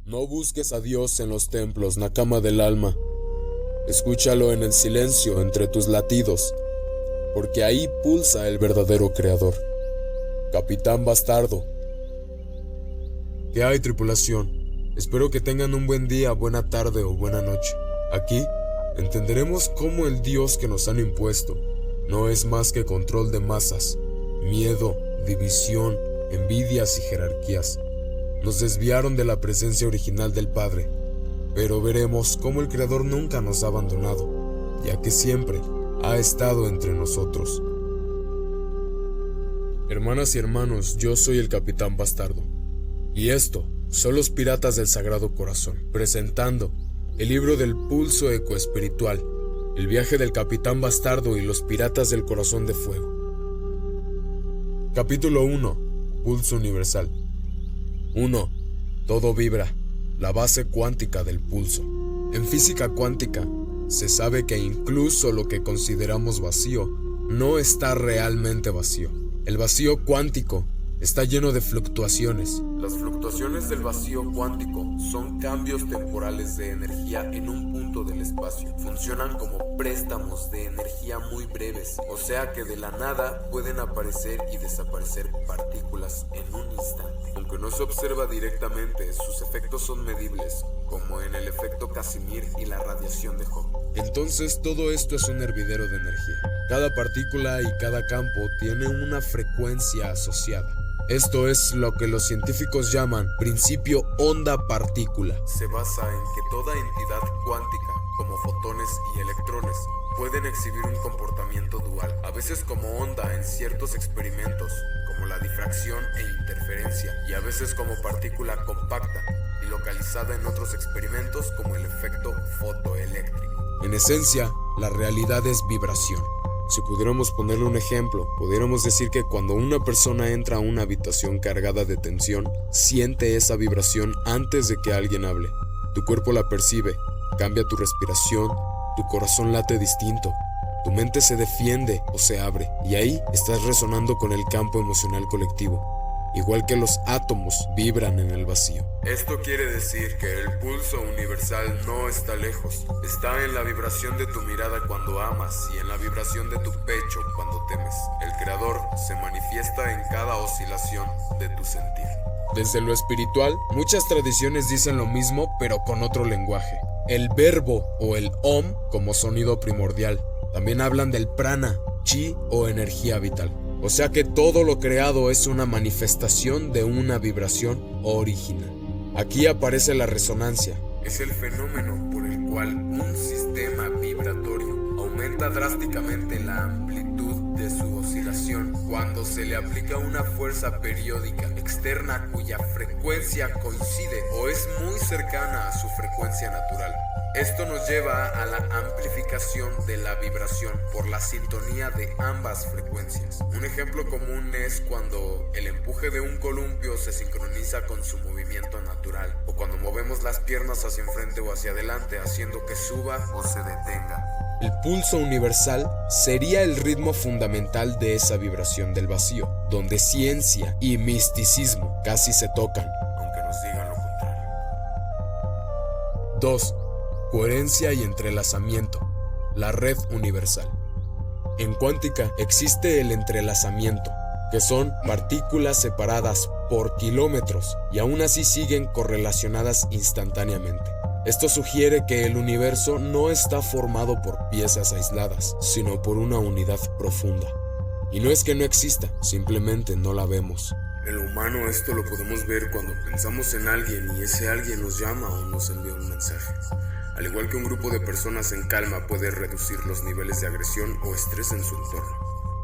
No busques a Dios en los templos, Nakama del alma. Escúchalo en el silencio entre tus latidos, porque ahí pulsa el verdadero creador. Capitán Bastardo. ¿Qué hay, tripulación? Espero que tengan un buen día, buena tarde o buena noche. Aquí entenderemos cómo el Dios que nos han impuesto no es más que control de masas, miedo, división, envidias y jerarquías. Nos desviaron de la presencia original del Padre, pero veremos cómo el Creador nunca nos ha abandonado, ya que siempre ha estado entre nosotros. Hermanas y hermanos, yo soy el Capitán Bastardo, y esto son los Piratas del Sagrado Corazón, presentando el libro del pulso ecoespiritual, el viaje del Capitán Bastardo y los Piratas del Corazón de Fuego. Capítulo 1. Pulso universal. 1. Todo vibra, la base cuántica del pulso. En física cuántica, se sabe que incluso lo que consideramos vacío no está realmente vacío. El vacío cuántico está lleno de fluctuaciones. Las fluctuaciones del vacío cuántico son cambios temporales de energía en un punto del espacio. Funcionan como préstamos de energía muy breves, o sea que de la nada pueden aparecer y desaparecer partículas en un instante. Aunque no se observa directamente, sus efectos son medibles, como en el efecto Casimir y la radiación de Hawking. Entonces todo esto es un hervidero de energía. Cada partícula y cada campo tiene una frecuencia asociada. Esto es lo que los científicos llaman principio onda-partícula. Se basa en que toda entidad cuántica, como fotones y electrones, pueden exhibir un comportamiento dual, a veces como onda en ciertos experimentos, como la difracción e interferencia, y a veces como partícula compacta y localizada en otros experimentos como el efecto fotoeléctrico. En esencia, la realidad es vibración. Si pudiéramos ponerle un ejemplo, pudiéramos decir que cuando una persona entra a una habitación cargada de tensión, siente esa vibración antes de que alguien hable. Tu cuerpo la percibe, cambia tu respiración, tu corazón late distinto, tu mente se defiende o se abre, y ahí estás resonando con el campo emocional colectivo. Igual que los átomos vibran en el vacío. Esto quiere decir que el pulso universal no está lejos. Está en la vibración de tu mirada cuando amas y en la vibración de tu pecho cuando temes. El Creador se manifiesta en cada oscilación de tu sentir. Desde lo espiritual, muchas tradiciones dicen lo mismo pero con otro lenguaje. El verbo o el om como sonido primordial. También hablan del prana, chi o energía vital. O sea que todo lo creado es una manifestación de una vibración original. Aquí aparece la resonancia. Es el fenómeno por el cual un sistema vibratorio aumenta drásticamente la amplitud de su oscilación cuando se le aplica una fuerza periódica externa cuya frecuencia coincide o es muy cercana a su frecuencia natural. Esto nos lleva a la amplificación de la vibración por la sintonía de ambas frecuencias. Un ejemplo común es cuando el empuje de un columpio se sincroniza con su movimiento natural, o cuando movemos las piernas hacia enfrente o hacia adelante haciendo que suba o se detenga. El pulso universal sería el ritmo fundamental de esa vibración del vacío, donde ciencia y misticismo casi se tocan, aunque nos digan lo contrario. 2. Coherencia y entrelazamiento, la red universal. En cuántica existe el entrelazamiento, que son partículas separadas por kilómetros y aún así siguen correlacionadas instantáneamente. Esto sugiere que el universo no está formado por piezas aisladas, sino por una unidad profunda. Y no es que no exista, simplemente no la vemos. En lo humano esto lo podemos ver cuando pensamos en alguien y ese alguien nos llama o nos envía un mensaje. Al igual que un grupo de personas en calma puede reducir los niveles de agresión o estrés en su entorno.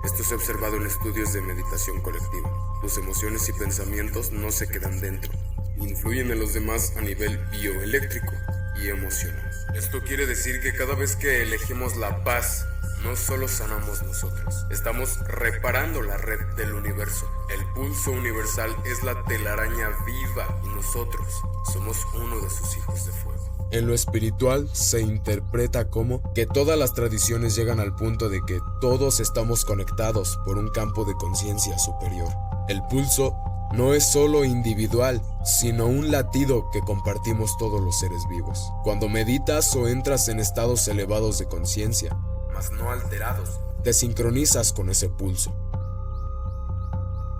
Esto se ha observado en estudios de meditación colectiva. Tus emociones y pensamientos no se quedan dentro, influyen en los demás a nivel bioeléctrico y emocional. Esto quiere decir que cada vez que elegimos la paz, no solo sanamos nosotros, estamos reparando la red del universo. El pulso universal es la telaraña viva y nosotros somos uno de sus hijos de fuego. En lo espiritual se interpreta como que todas las tradiciones llegan al punto de que todos estamos conectados por un campo de conciencia superior. El pulso no es solo individual, sino un latido que compartimos todos los seres vivos. Cuando meditas o entras en estados elevados de conciencia, mas no alterados, te sincronizas con ese pulso.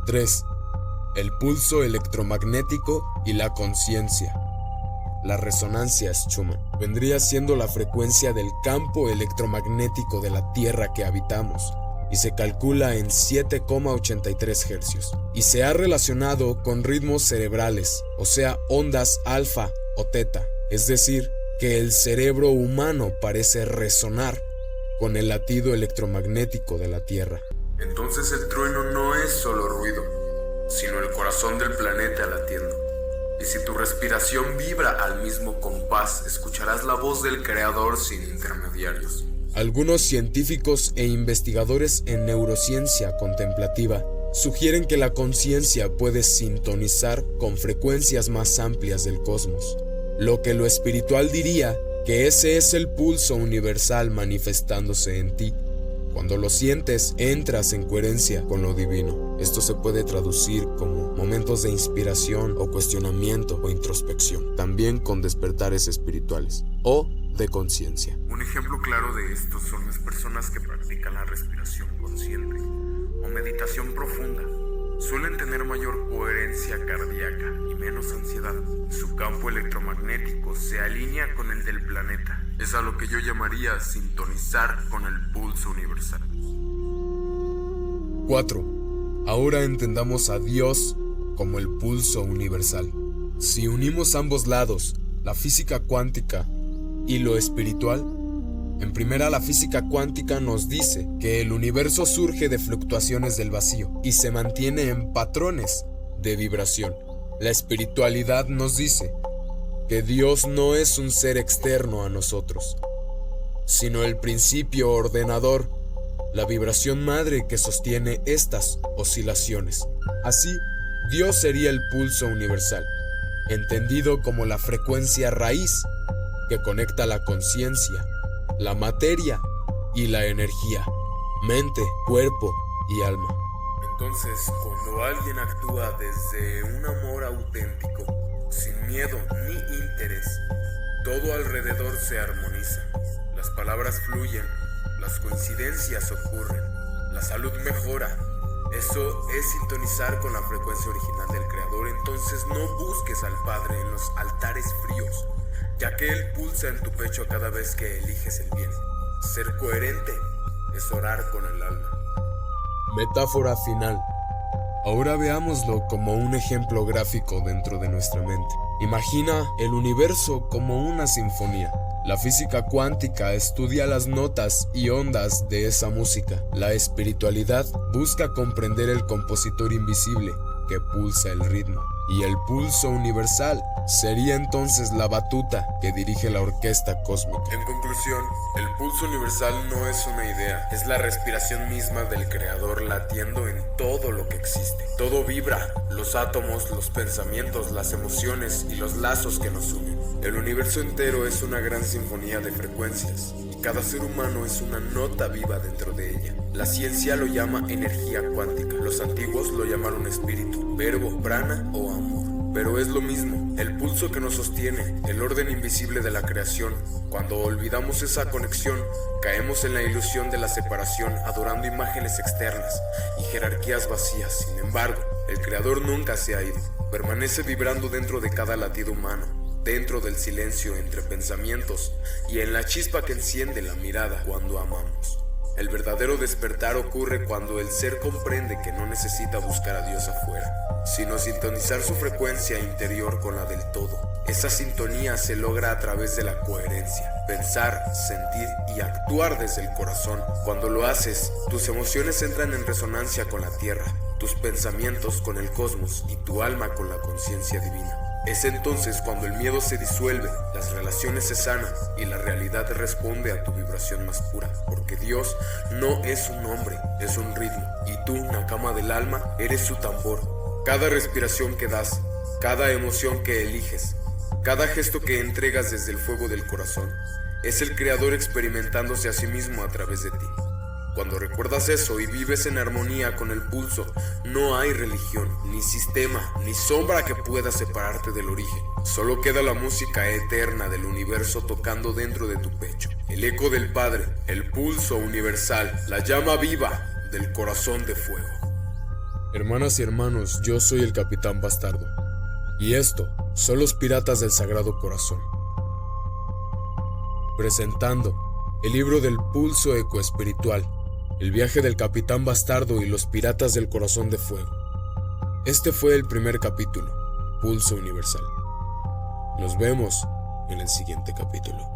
3. El pulso electromagnético y la conciencia. La resonancia Schumann vendría siendo la frecuencia del campo electromagnético de la Tierra que habitamos y se calcula en 7,83 Hz y se ha relacionado con ritmos cerebrales, o sea, ondas alfa o teta, es decir, que el cerebro humano parece resonar con el latido electromagnético de la Tierra. Entonces el trueno no es solo ruido, sino el corazón del planeta latiendo. Y si tu respiración vibra al mismo compás, escucharás la voz del Creador sin intermediarios. Algunos científicos e investigadores en neurociencia contemplativa sugieren que la conciencia puede sintonizar con frecuencias más amplias del cosmos, lo que lo espiritual diría que ese es el pulso universal manifestándose en ti. Cuando lo sientes, entras en coherencia con lo divino. Esto se puede traducir como momentos de inspiración o cuestionamiento o introspección, también con despertares espirituales o de conciencia. Un ejemplo claro de esto son las personas que practican la respiración consciente o meditación profunda. Suelen tener mayor coherencia cardíaca y menos ansiedad. Su campo electromagnético se alinea con el del planeta. Es a lo que yo llamaría sintonizar con el pulso universal. 4. Ahora entendamos a Dios como el pulso universal. Si unimos ambos lados, la física cuántica y lo espiritual, en primera, la física cuántica nos dice que el universo surge de fluctuaciones del vacío y se mantiene en patrones de vibración. La espiritualidad nos dice que Dios no es un ser externo a nosotros, sino el principio ordenador, la vibración madre que sostiene estas oscilaciones. Así, Dios sería el pulso universal, entendido como la frecuencia raíz que conecta la conciencia, la materia y la energía, mente, cuerpo y alma. Entonces, cuando alguien actúa desde un amor auténtico, sin miedo ni interés, todo alrededor se armoniza, las palabras fluyen, las coincidencias ocurren, la salud mejora. Eso es sintonizar con la frecuencia original del Creador. Entonces no busques al Padre en los altares fríos, ya que Él pulsa en tu pecho cada vez que eliges el bien. Ser coherente es orar con el alma. Metáfora final. Ahora veámoslo como un ejemplo gráfico dentro de nuestra mente. Imagina el universo como una sinfonía. La física cuántica estudia las notas y ondas de esa música. La espiritualidad busca comprender el compositor invisible que pulsa el ritmo. Y el pulso universal sería entonces la batuta que dirige la orquesta cósmica. En conclusión, el pulso universal no es una idea, es la respiración misma del Creador latiendo en todo lo que existe. Todo vibra, los átomos, los pensamientos, las emociones y los lazos que nos unen. El universo entero es una gran sinfonía de frecuencias y cada ser humano es una nota viva dentro de ella. La ciencia lo llama energía cuántica, los antiguos lo llamaron espíritu, verbo, prana o amor. Pero es lo mismo, el pulso que nos sostiene, el orden invisible de la creación. Cuando olvidamos esa conexión, caemos en la ilusión de la separación, adorando imágenes externas y jerarquías vacías. Sin embargo, el Creador nunca se ha ido, permanece vibrando dentro de cada latido humano, dentro del silencio entre pensamientos y en la chispa que enciende la mirada cuando amamos. El verdadero despertar ocurre cuando el ser comprende que no necesita buscar a Dios afuera, sino sintonizar su frecuencia interior con la del todo. Esa sintonía se logra a través de la coherencia, pensar, sentir y actuar desde el corazón. Cuando lo haces, tus emociones entran en resonancia con la tierra, tus pensamientos con el cosmos y tu alma con la conciencia divina. Es entonces cuando el miedo se disuelve, las relaciones se sanan y la realidad responde a tu vibración más pura, porque Dios no es un nombre, es un ritmo, y tú, Nakama del alma, eres su tambor. Cada respiración que das, cada emoción que eliges, cada gesto que entregas desde el fuego del corazón, es el Creador experimentándose a sí mismo a través de ti. Cuando recuerdas eso y vives en armonía con el pulso, no hay religión, ni sistema, ni sombra que pueda separarte del origen. Solo queda la música eterna del universo tocando dentro de tu pecho. El eco del Padre, el pulso universal, la llama viva del corazón de fuego. Hermanas y hermanos, yo soy el Capitán Bastardo. Y esto son los Piratas del Sagrado Corazón. Presentando el libro del pulso ecoespiritual. El viaje del Capitán Bastardo y los Piratas del Corazón de Fuego. Este fue el primer capítulo, Pulso Universal. Nos vemos en el siguiente capítulo.